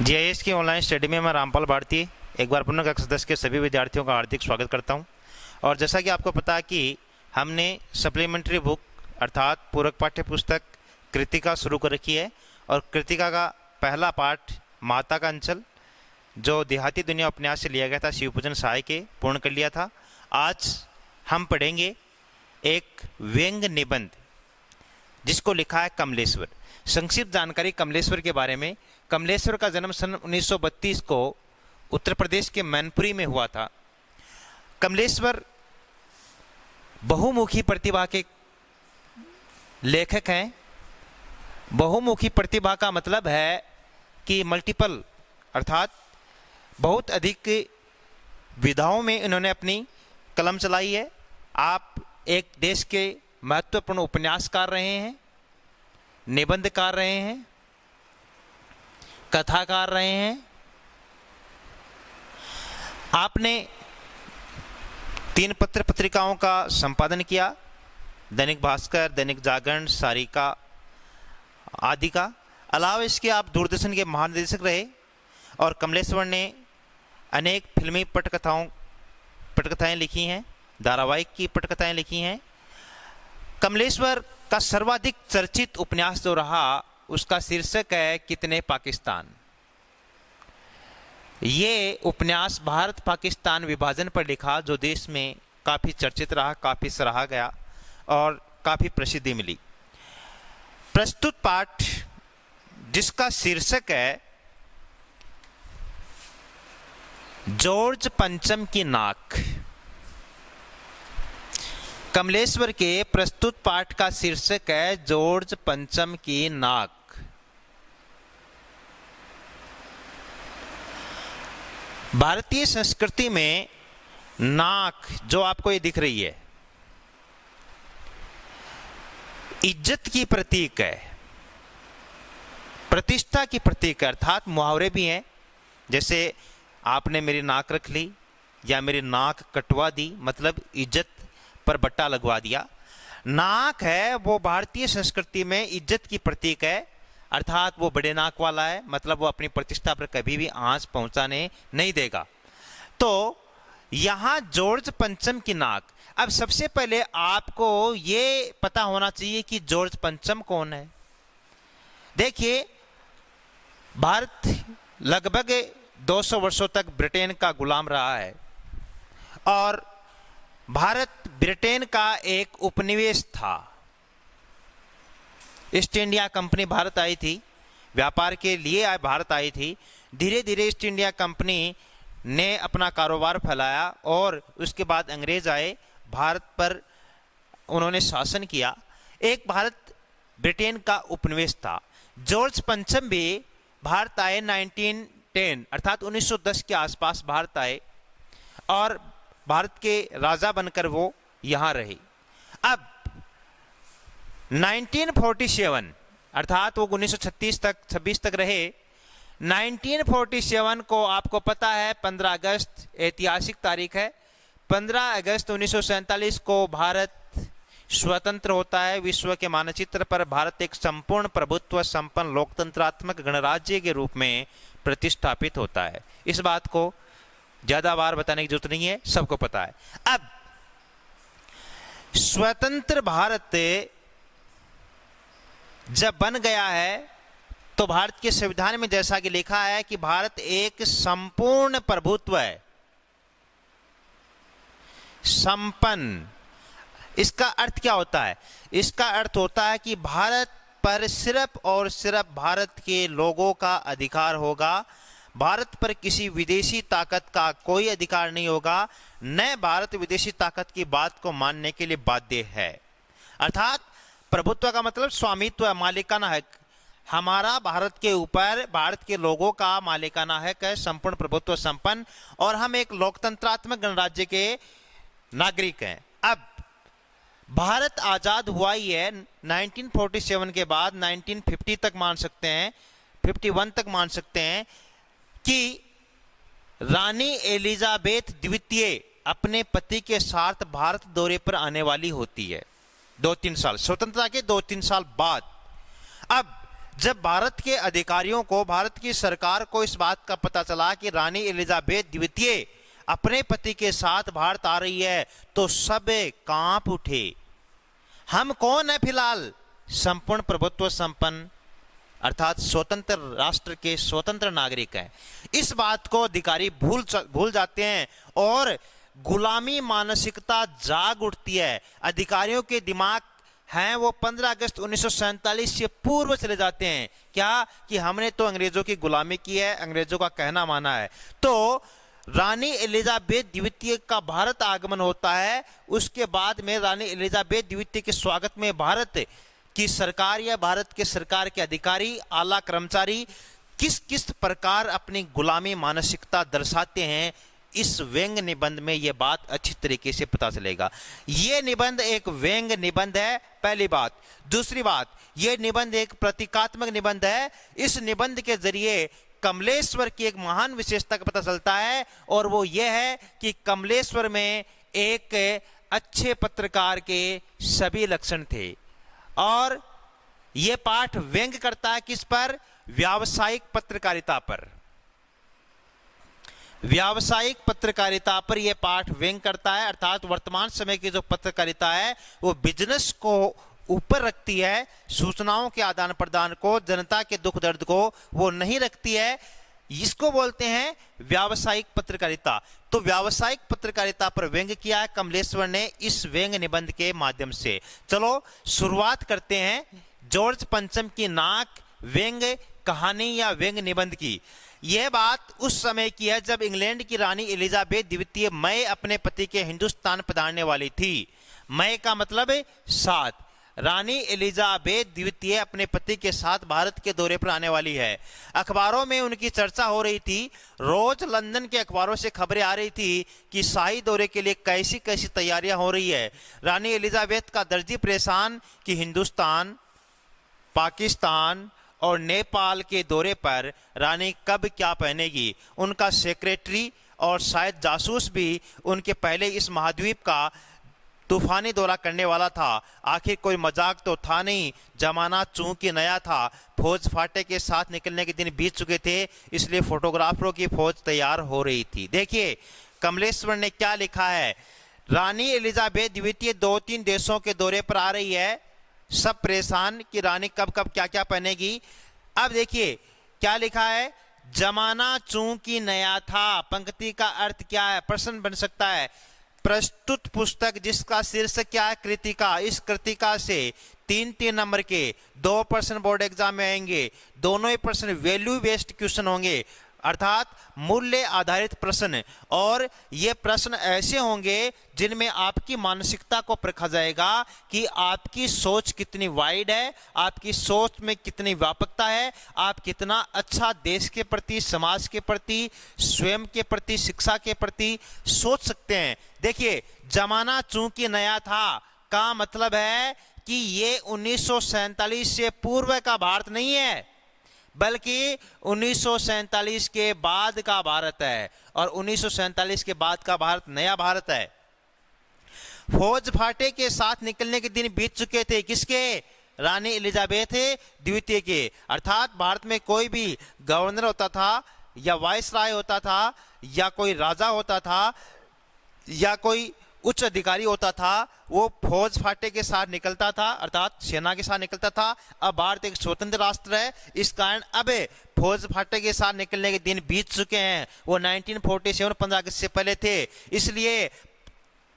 GIS की online study में मैं रामपाल भारती एक बार पुनः कक्षा 10 के सभी विद्यार्थियों का हार्दिक स्वागत करता हूं। और जैसा कि आपको पता है कि हमने सप्लीमेंट्री बुक अर्थात पूरक पाठ्य पुस्तक कृतिका शुरू कर रखी है और कृतिका का पहला पाठ माता का अंचल जो देहाती दुनिया उपन्यास से लिया गया था शिवपूजन सहाय के पूर्ण कर लिया था। आज हम पढ़ेंगे एक व्यंग्य निबंध जिसको लिखा है कमलेश्वर। संक्षिप्त जानकारी कमलेश्वर के बारे में। कमलेश्वर का जन्म सन 1932 को उत्तर प्रदेश के मैनपुरी में हुआ था। कमलेश्वर बहुमुखी प्रतिभा के लेखक हैं। बहुमुखी प्रतिभा का मतलब है कि मल्टीपल अर्थात बहुत अधिक विधाओं में इन्होंने अपनी कलम चलाई है। आप एक देश के महत्वपूर्ण उपन्यासकार रहे हैं, निबंधकार रहे हैं, कथाकार रहे हैं। आपने 3 पत्र पत्रिकाओं का संपादन किया, दैनिक भास्कर, दैनिक जागरण, सारिका आदि का। अलावा इसके आप दूरदर्शन के महानिदेशक रहे और कमलेश्वर ने अनेक फिल्मी पटकथाएं लिखी हैं, धारावाहिक की पटकथाएं लिखी हैं। कमलेश्वर का सर्वाधिक चर्चित उपन्यास जो रहा उसका शीर्षक है कितने पाकिस्तान। ये उपन्यास भारत पाकिस्तान विभाजन पर लिखा जो देश में काफ़ी चर्चित रहा, काफ़ी सराहा गया और काफ़ी प्रसिद्धि मिली। प्रस्तुत पाठ जिसका शीर्षक है जॉर्ज पंचम की नाक। कमलेश्वर के प्रस्तुत पाठ का शीर्षक है जॉर्ज पंचम की नाक। भारतीय संस्कृति में नाक जो आपको ये दिख रही है इज्जत की प्रतीक है, प्रतिष्ठा की प्रतीक है। अर्थात मुहावरे भी हैं, जैसे आपने मेरी नाक रख ली या मेरी नाक कटवा दी, मतलब इज्जत पर बट्टा लगवा दिया। नाक है वो भारतीय संस्कृति में इज्जत की प्रतीक है, अर्थात वो बड़े नाक वाला है, मतलब वो अपनी प्रतिष्ठा पर कभी भी आंच पहुंचाने नहीं देगा। तो यहां जॉर्ज पंचम की नाक। अब सबसे पहले आपको ये पता होना चाहिए कि जॉर्ज पंचम कौन है। देखिए, भारत लगभग 200 वर्षों तक ब्रिटेन का गुलाम रहा है और भारत ब्रिटेन का एक उपनिवेश था। ईस्ट इंडिया कंपनी भारत आई थी, व्यापार के लिए भारत आई थी। धीरे धीरे ईस्ट इंडिया कंपनी ने अपना कारोबार फैलाया और उसके बाद अंग्रेज आए, भारत पर उन्होंने शासन किया। एक भारत ब्रिटेन का उपनिवेश था। जॉर्ज पंचम भी भारत आए 1910 अर्थात 1910 के आसपास भारत आए और भारत के राजा बनकर वो यहां रहे। अब 1947 अर्थात वो 1926 तक रहे। 1947 को आपको पता है 15 अगस्त ऐतिहासिक तारीख है। 15 अगस्त 1947 को भारत स्वतंत्र होता है। विश्व के मानचित्र पर भारत एक संपूर्ण प्रभुत्व संपन्न लोकतंत्रात्मक गणराज्य के रूप में प्रतिष्ठापित होता है। इस बात को ज्यादा बार बताने की जरूरत नहीं है, सबको पता है। अब स्वतंत्र भारत जब बन गया है तो भारत के संविधान में जैसा कि लिखा है कि भारत एक संपूर्ण प्रभुत्व है, संपन्न। इसका अर्थ क्या होता है? इसका अर्थ होता है कि भारत पर सिर्फ और सिर्फ भारत के लोगों का अधिकार होगा। भारत पर किसी विदेशी ताकत का कोई अधिकार नहीं होगा, न भारत विदेशी ताकत की बात को मानने के लिए बाध्य है। अर्थात प्रभुत्व का मतलब स्वामित्व, मालिकाना हक। हमारा भारत के ऊपर भारत के लोगों का मालिकाना हक है, संपूर्ण प्रभुत्व संपन्न, और हम एक लोकतंत्रात्मक गणराज्य के नागरिक हैं। अब भारत आजाद हुआ ही है 1947 के बाद। 1950 तक मान सकते हैं, 51 तक मान सकते हैं कि रानी एलिजाबेथ द्वितीय अपने पति के साथ भारत दौरे पर आने वाली होती है 2-3 साल, स्वतंत्रता के 2-3 साल बाद। अब जब भारत के अधिकारियों को, भारत की सरकार को इस बात का पता चला कि रानी एलिजाबेथ द्वितीय अपने पति के साथ भारत आ रही है, तो सब कांप उठे। हम कौन है फिलहाल? संपूर्ण प्रभुत्व संपन्न अर्थात स्वतंत्र राष्ट्र के स्वतंत्र नागरिक हैं। इस बात को अधिकारी भूल जाते हैं और गुलामी मानसिकता जाग उठती है। अधिकारियों के दिमाग हैं वो 15 अगस्त 1947 से पूर्व चले जाते हैं। क्या? कि हमने तो अंग्रेजों की गुलामी की है, अंग्रेजों का कहना माना है। तो रानी एलिजाबेथ द्वितीय का भारत आगमन होता है। उसके बाद में रानी एलिजाबेथ द्वितीय के स्वागत में भारत की सरकार या भारत के सरकार के अधिकारी, आला कर्मचारी किस किस प्रकार अपनी गुलामी मानसिकता दर्शाते हैं, इस व्यंग निबंध में यह बात अच्छी तरीके से पता चलेगा। यह निबंध एक व्यंग निबंध है, पहली बात। दूसरी बात, यह निबंध एक प्रतीकात्मक निबंध है। इस निबंध के जरिए कमलेश्वर की एक महान विशेषता का पता चलता है, और वो यह है कि कमलेश्वर में एक अच्छे पत्रकार के सभी लक्षण थे। और यह पाठ व्यंग करता है किस पर? व्यावसायिक पत्रकारिता पर। व्यावसायिक पत्रकारिता पर यह पाठ व्यंग करता है, अर्थात वर्तमान समय की जो पत्रकारिता है वो बिजनेस को ऊपर रखती है, सूचनाओं के आदान प्रदान को, जनता के दुख दर्द को वो नहीं रखती है। इसको बोलते हैं व्यावसायिक पत्रकारिता। तो व्यावसायिक पत्रकारिता पर व्यंग किया है कमलेश्वर ने इस व्यंग निबंध के माध्यम से। चलो शुरुआत करते हैं जॉर्ज पंचम की नाक व्यंग कहानी या व्यंग निबंध की। यह बात उस समय की है जब इंग्लैंड की रानी एलिजाबेथ द्वितीय मई अपने पति के हिंदुस्तान पधारने वाली थी। मई का मतलब 7। रानी एलिजाबेथ द्वितीय अपने पति के साथ भारत के दौरे पर आने वाली है। अखबारों में उनकी चर्चा हो रही थी। रोज लंदन के अखबारों से खबरें आ रही थी कि शाही दौरे के लिए कैसी कैसी तैयारियां हो रही है। रानी एलिजाबेथ का दर्जी परेशान कि हिंदुस्तान, पाकिस्तान और नेपाल के दौरे पर रानी कब क्या पहनेगी। उनका सेक्रेटरी और शायद जासूस भी उनके पहले इस महाद्वीप का तूफानी दौरा करने वाला था। आखिर कोई मजाक तो था नहीं, जमाना चूंकि नया था। फौज फाटे के साथ निकलने के दिन बीत चुके थे, इसलिए फोटोग्राफरों की फौज तैयार हो रही थी। देखिए कमलेश्वर ने क्या लिखा है। रानी एलिजाबेथ द्वितीय 2-3 देशों के दौरे पर आ रही है। सब परेशान कि रानी कब कब क्या क्या पहनेगी। अब देखिए क्या लिखा है। जमाना चूंकि नया था, पंक्ति का अर्थ क्या है? प्रश्न बन सकता है। प्रस्तुत पुस्तक जिसका शीर्षक क्या है? कृतिका। इस कृतिका से 3-3 नंबर के 2 प्रश्न बोर्ड एग्जाम में आएंगे। दोनों ही प्रश्न वैल्यू बेस्ड क्वेश्चन होंगे, अर्थात मूल्य आधारित प्रश्न। और ये प्रश्न ऐसे होंगे जिनमें आपकी मानसिकता को परखा जाएगा कि आपकी सोच कितनी वाइड है, आपकी सोच में कितनी व्यापकता है, आप कितना अच्छा देश के प्रति, समाज के प्रति, स्वयं के प्रति, शिक्षा के प्रति सोच सकते हैं। देखिए जमाना चूंकि नया था का मतलब है कि ये 1947 से पूर्व का भारत नहीं है, बल्कि 1947 के बाद का भारत है। और 1947 के बाद का भारत नया भारत है। फौज फाटे के साथ निकलने के दिन बीत चुके थे। किसके? रानी एलिजाबेथ द्वितीय के। अर्थात भारत में कोई भी गवर्नर होता था या वाइस राय होता था या कोई राजा होता था या कोई उच्च अधिकारी होता था, वो फौज फाटे के साथ निकलता था, अर्थात सेना के साथ निकलता था। अब भारत एक स्वतंत्र राष्ट्र है, इस कारण अब फौज फाटे के साथ निकलने के दिन बीत चुके हैं। वो 1947 15 अगस्त से पहले थे। इसलिए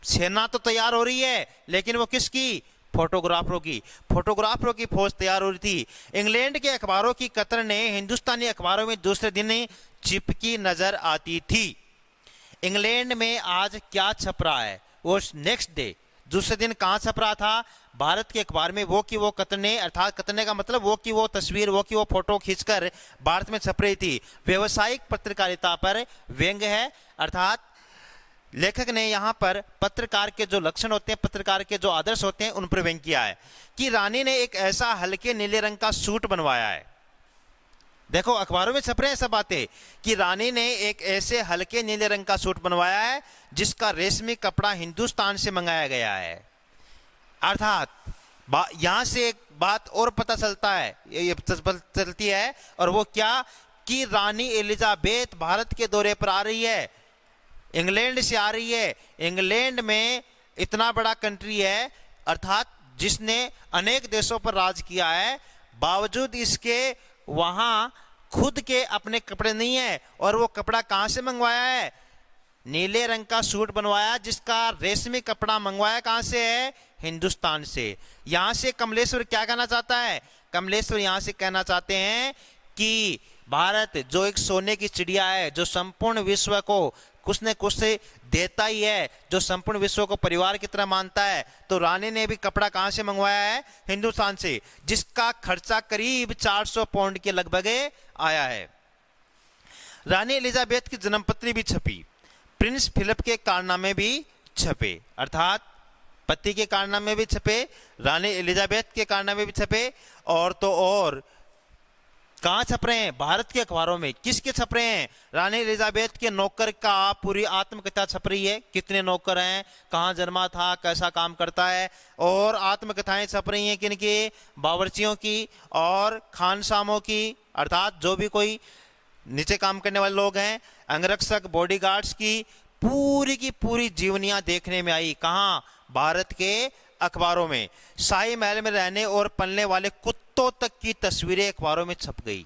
सेना तो तैयार हो रही है, लेकिन वो किसकी? फोटोग्राफरों की। फोटोग्राफरों की फौज तैयार हो रही थी। इंग्लैंड के अखबारों की कतर ने हिंदुस्तानी अखबारों में दूसरे दिन चिपकी नजर आती थी। इंग्लैंड में आज क्या छप रहा है वो नेक्स्ट डे दूसरे दिन कहां छप रहा था? भारत के अखबार में वो की वो कतरने, अर्थात कतरने का मतलब वो की वो तस्वीर, वो की वो फोटो खींचकर भारत में छप रही थी। व्यवसायिक पत्रकारिता पर व्यंग है, अर्थात लेखक ने यहां पर पत्रकार के जो लक्षण होते हैं, पत्रकार के जो आदर्श होते हैं, उन पर व्यंग किया है कि रानी ने एक ऐसा हल्के नीले रंग का सूट बनवाया है। देखो अखबारों में छप रहे हैं सब बातें कि रानी ने एक ऐसे हल्के नीले रंग का सूट बनवाया है जिसका रेशमी कपड़ा हिंदुस्तान से मंगाया गया है। अर्थात यहां से एक बात और पता चलता है, ये चलती है, और वो क्या कि रानी एलिजाबेथ भारत के दौरे पर आ रही है, इंग्लैंड से आ रही है। इंग्लैंड में इतना बड़ा कंट्री है, अर्थात जिसने अनेक देशों पर राज किया है, बावजूद इसके वहां खुद के अपने कपड़े नहीं है। और वो कपड़ा कहां से मंगवाया है? नीले रंग का सूट बनवाया, जिसका रेशमी कपड़ा मंगवाया कहां से है? हिंदुस्तान से। यहां से कमलेश्वर क्या कहना चाहता है? कमलेश्वर यहां से कहना चाहते हैं कि भारत जो एक सोने की चिड़िया है, जो संपूर्ण विश्व को कुछ न कुछ से देता ही है, जो संपूर्ण विश्व को परिवार की तरह मानता है, तो रानी ने भी कपड़ा कहां से मंगवाया है? हिंदुस्तान से, जिसका खर्चा करीब 400 पाउंड के लगभग आया है। रानी एलिजाबेथ की जन्मपत्री भी छपी, प्रिंस फिलिप के कारनामे भी छपे, अर्थात पति के कारनामे भी छपे, रानी एलिजाबेथ के कारनामे भी छपे, और तो और कहां छप रहे हैं? भारत के अखबारों में। किसके छप रहे हैं? रानी एलिजाबेथ के नौकर का पूरी आत्मकथा छप रही है, कितने नौकर हैं, कहां जन्मा था, कैसा काम करता है, और आत्मकथाएं छप रही हैं किनकी? बावर्चियों की और खानसामों की, अर्थात जो भी कोई नीचे काम करने वाले लोग हैं, अंगरक्षक, बॉडीगार्ड्स की पूरी जीवनियां देखने में आई। कहां? भारत के अखबारों में। शाही महल में रहने और पलने वाले कुत्तों तक की तस्वीरें अखबारों में छप गई।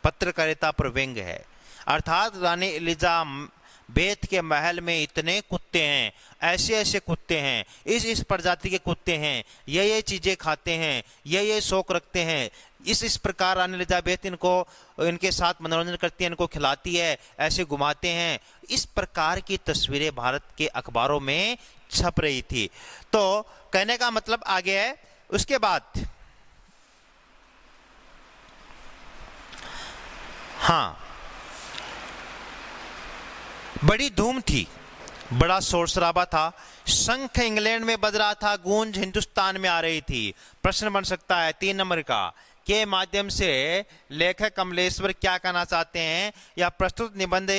पत्रकारिता पर व्यंग है, अर्थात रानी एलिजाबेथ के महल में इतने कुत्ते हैं, ऐसे ऐसे कुत्ते हैं, इस प्रजाति के कुत्ते हैं, ये चीजें खाते हैं, ये शौक रखते हैं, इस प्रकार रानी एलिजाबेथ इनके साथ मनोरंजन करती है, इनको खिलाती है, ऐसे घुमाते हैं। इस प्रकार की तस्वीरें भारत के अखबारों में छप रही थी। तो कहने का मतलब आगे है। उसके बाद हाँ, बड़ी धूम थी, बड़ा शोर शराबा था, शंख इंग्लैंड में बज रहा था, गूंज हिंदुस्तान में आ रही थी। प्रश्न बन सकता है 3 नंबर का, के माध्यम से लेखक कमलेश्वर क्या कहना चाहते हैं, या प्रस्तुत निबंध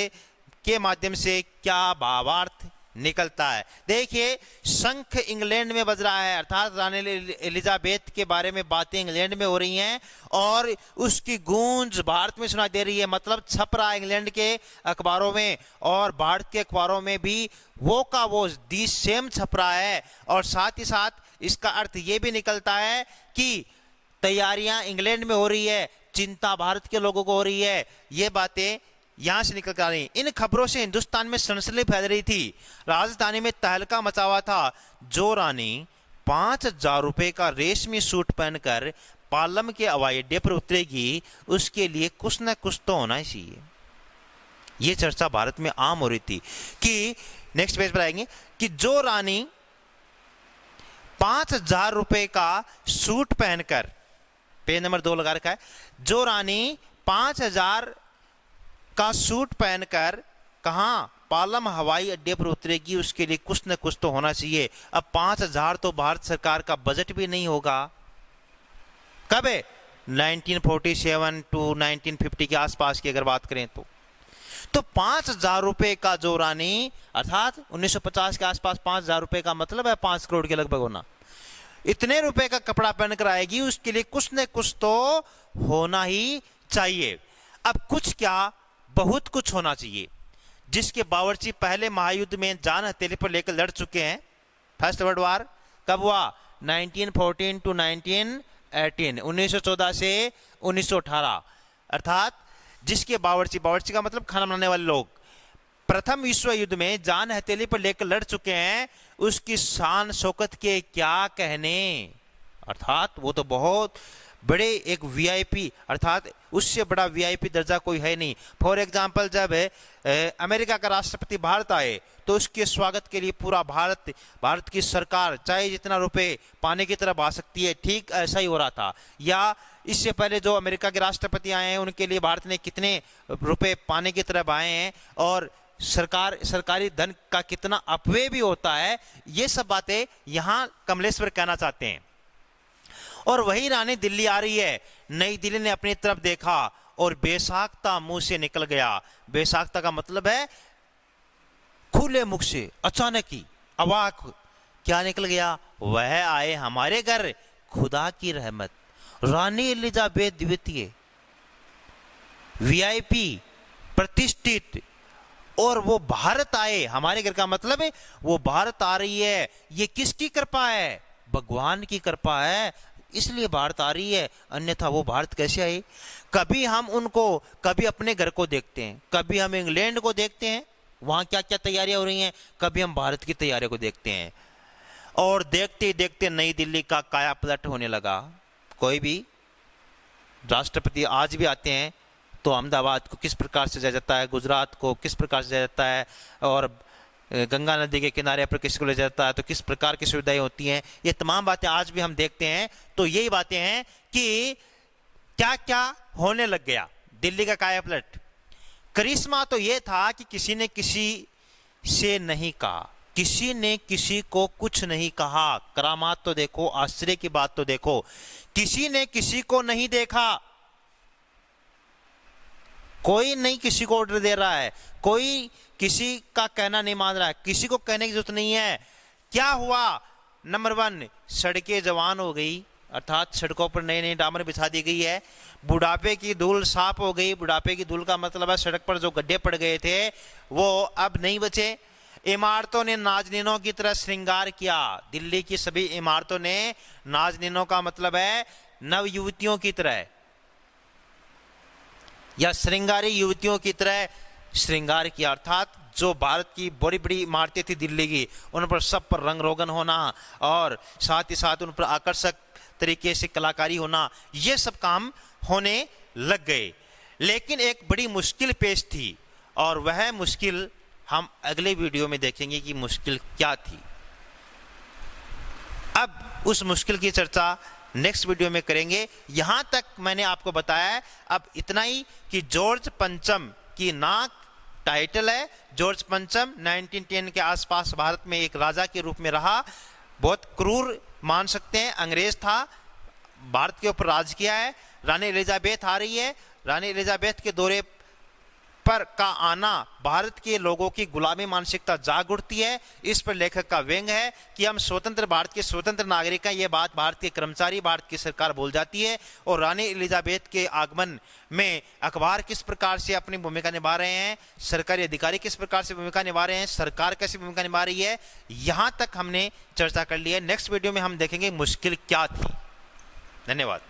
के माध्यम से क्या भावार्थ निकलता है? देखिए, शंख इंग्लैंड में बज रहा है, अर्थात रानी एलिजाबेथ के बारे में बातें इंग्लैंड में हो रही हैं, और उसकी गूंज भारत में सुनाई दे रही है, मतलब छप रहा है इंग्लैंड के अखबारों में, और भारत के अखबारों में भी वो का वो दी सेम छप रहा है। और साथ ही साथ इसका अर्थ ये भी निकलता है कि तैयारियां इंग्लैंड में हो रही है, चिंता भारत के लोगों को हो रही है। ये बातें यहां से निकल कर आ रही। इन खबरों से हिंदुस्तान में सनसनी फैल रही थी, राजधानी में तहलका मचा हुआ था। जो रानी 5,000 रुपए का रेशमी सूट पहनकर पालम के हवाई अड्डे पर उतरेगी, उसके लिए कुछ न कुछ तो होना ही चाहिए। ये चर्चा भारत में आम हो रही थी कि नेक्स्ट पेज पर आएंगे कि जो रानी 5,000 रुपए का सूट पहनकर, पेज नंबर 2 लगा रखा है, जो रानी 5,000 का सूट पहनकर कहां? पालम हवाई अड्डे पर उतरेगी, उसके लिए कुछ न कुछ तो होना चाहिए। अब 5,000 तो भारत सरकार का बजट भी नहीं होगा। कब है? 1947 टू 1950 के आसपास की अगर बात करें तो 5,000 रुपए का जो रानी, अर्थात 1950 के आसपास 5,000 रुपए का मतलब है 5 करोड़ के लगभग होना, इतने रुपए का कपड़ा पहनकर आएगी, उसके लिए कुछ न कुछ तो होना ही चाहिए। अब कुछ क्या, बहुत कुछ होना चाहिए, जिसके बावर्ची पहले महायुद्ध में जान हथेली पर लेकर लड़ चुके हैं। फर्स्ट वर्ल्ड वार कब हुआ? 1914 टू 1918, 1914 से 1918, अर्थात जिसके बावर्ची का मतलब खाना बनाने वाले लोग प्रथम विश्व युद्ध में जान हथेली पर लेकर लड़ चुके हैं, उसकी शान शौकत के क्या कहने, अर्थात वो तो बहुत बड़े एक वीआईपी, अर्थात उससे बड़ा वीआईपी दर्जा कोई है नहीं। फॉर एग्जांपल, जब अमेरिका का राष्ट्रपति भारत आए तो उसके स्वागत के लिए पूरा भारत की सरकार चाहे जितना रुपए पाने की तरफ आ सकती है, ठीक ऐसा ही हो रहा था। या इससे पहले जो अमेरिका के राष्ट्रपति आए हैं, उनके लिए भारत ने कितने रुपए पाने की तरफ आए हैं, और सरकारी धन का कितना अपव्यय भी होता है, ये सब बातें यहां कमलेश्वर कहना चाहते हैं। और वही रानी दिल्ली आ रही है। नई दिल्ली ने अपनी तरफ देखा और बेसाख्ता मुंह से निकल गया। बेसाख्ता का मतलब है खुले मुख से, अचानक ही, अवाक। क्या निकल गया? वह आए हमारे घर, खुदा की रहमत। रानी एलिजाबेथ द्वितीय वीआईपी, प्रतिष्ठित, और वो भारत आए। हमारे घर का मतलब है वो भारत आ रही है। ये किसकी कृपा है? भगवान की कृपा है, इसलिए भारत आ रही है, अन्यथा वो भारत कैसे आए? कभी हम उनको, कभी अपने घर को देखते हैं, कभी हम इंग्लैंड को देखते हैं, वहां क्या क्या तैयारियां हो रही हैं, कभी हम भारत की तैयारियों को देखते हैं, और देखते देखते नई दिल्ली का काया पलट होने लगा। कोई भी राष्ट्रपति आज भी आते हैं तो अहमदाबाद को किस प्रकार से जाया जाता है, गुजरात को किस प्रकार से जाया जाता है, और गंगा नदी के किनारे पर किसी को ले जाता है तो किस प्रकार की सुविधाएं होती हैं, ये तमाम बातें आज भी हम देखते हैं। तो यही बातें हैं कि क्या क्या होने लग गया दिल्ली का काया पलट। करिश्मा तो ये था कि किसी ने किसी से नहीं कहा, किसी ने किसी को कुछ नहीं कहा। करामात तो देखो, आश्चर्य की बात तो देखो, किसी ने किसी को नहीं देखा, कोई नहीं किसी को ऑर्डर दे रहा है, कोई किसी का कहना नहीं मान रहा है, किसी को कहने की जरूरत नहीं है। क्या हुआ? नंबर 1, सड़कें जवान हो गई, अर्थात सड़कों पर नई नई डामर बिछा दी गई है। बुढ़ापे की धूल साफ हो गई। बुढ़ापे की धूल का मतलब है सड़क पर जो गड्ढे पड़ गए थे वो अब नहीं बचे। इमारतों ने नाजनीनों की तरह श्रृंगार किया। दिल्ली की सभी इमारतों ने नाजनीनों का मतलब है नव युवतियों की तरह या श्रृंगारी युवतियों की तरह श्रृंगार किया, अर्थात जो भारत की बड़ी बड़ी इमारतें थी दिल्ली की, उन पर सब पर रंग रोगन होना और साथ ही साथ उन पर आकर्षक तरीके से कलाकारी होना, ये सब काम होने लग गए। लेकिन एक बड़ी मुश्किल पेश थी, और वह मुश्किल हम अगले वीडियो में देखेंगे कि मुश्किल क्या थी। अब उस मुश्किल की चर्चा नेक्स्ट वीडियो में करेंगे। यहां तक मैंने आपको बताया है अब इतना ही कि जॉर्ज पंचम की नाक टाइटल है। जॉर्ज पंचम 1910 के आसपास भारत में एक राजा के रूप में रहा। बहुत क्रूर मान सकते हैं, अंग्रेज था, भारत के ऊपर राज किया है। रानी एलिजाबेथ आ रही है। रानी एलिजाबेथ के दौरे पर का आना भारत के लोगों की गुलामी मानसिकता जाग उठती है। इस पर लेखक का व्यंग है कि हम स्वतंत्र भारत के स्वतंत्र नागरिक हैं। यह बात भारत के कर्मचारी, भारत की सरकार भूल जाती है। और रानी एलिजाबेथ के आगमन में अखबार किस प्रकार से अपनी भूमिका निभा रहे हैं, सरकारी अधिकारी किस प्रकार से भूमिका निभा रहे हैं, सरकार कैसी भूमिका निभा रही है, यहां तक हमने चर्चा कर ली है। नेक्स्ट वीडियो में हम देखेंगे मुश्किल क्या थी। धन्यवाद।